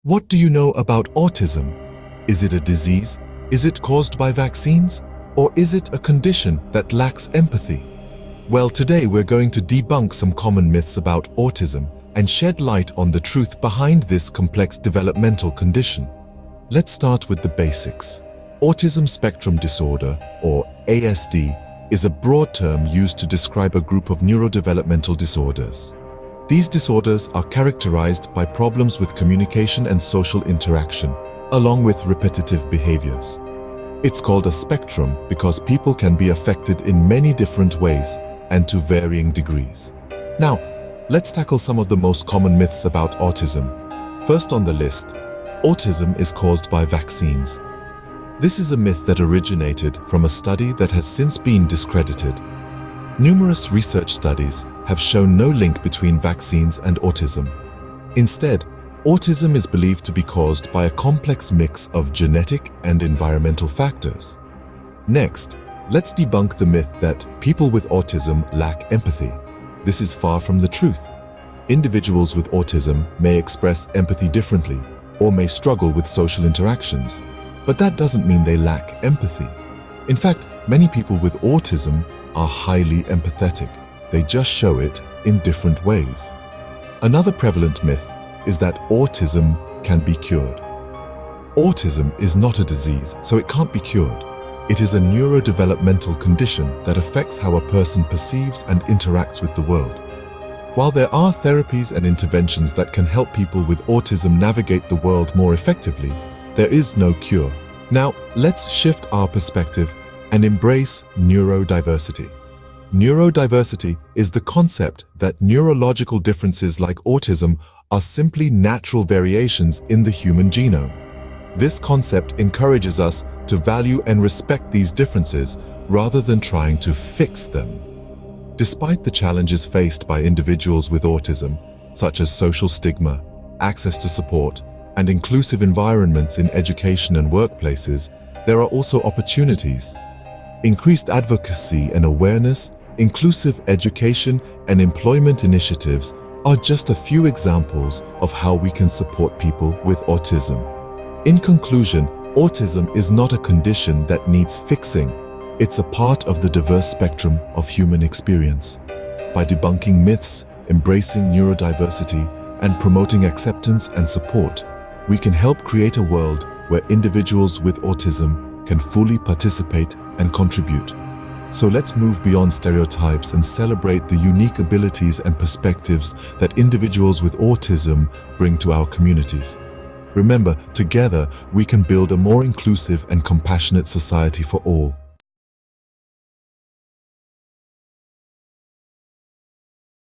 What do you know about autism? Is it a disease? Is it caused by vaccines? Or is it a condition that lacks empathy? Well, today we're going to debunk some common myths about autism and shed light on the truth behind this complex developmental condition. Let's start with the basics. Autism spectrum disorder, or ASD, is a broad term used to describe a group of neurodevelopmental disorders. These disorders are characterized by problems with communication and social interaction, along with repetitive behaviors. It's called a spectrum because people can be affected in many different ways and to varying degrees. Now, let's tackle some of the most common myths about autism. First on the list, autism is caused by vaccines. This is a myth that originated from a study that has since been discredited. Numerous research studies have shown no link between vaccines and autism. Instead, autism is believed to be caused by a complex mix of genetic and environmental factors. Next, let's debunk the myth that people with autism lack empathy. This is far from the truth. Individuals with autism may express empathy differently or may struggle with social interactions, but that doesn't mean they lack empathy. In fact, many people with autism are highly empathetic. They just show it in different ways. Another prevalent myth is that autism can be cured. Autism is not a disease, so it can't be cured. It is a neurodevelopmental condition that affects how a person perceives and interacts with the world. While there are therapies and interventions that can help people with autism navigate the world more effectively, there is no cure. Now, let's shift our perspective and embrace neurodiversity. Neurodiversity is the concept that neurological differences like autism are simply natural variations in the human genome. This concept encourages us to value and respect these differences rather than trying to fix them. Despite the challenges faced by individuals with autism, such as social stigma, access to support, and inclusive environments in education and workplaces, there are also opportunities. Increased advocacy and awareness, inclusive education, and employment initiatives are just a few examples of how we can support people with autism. In conclusion, autism is not a condition that needs fixing. It's a part of the diverse spectrum of human experience. By debunking myths, embracing neurodiversity, and promoting acceptance and support, we can help create a world where individuals with autism can fully participate and contribute. So let's move beyond stereotypes and celebrate the unique abilities and perspectives that individuals with autism bring to our communities. Remember, together we can build a more inclusive and compassionate society for all.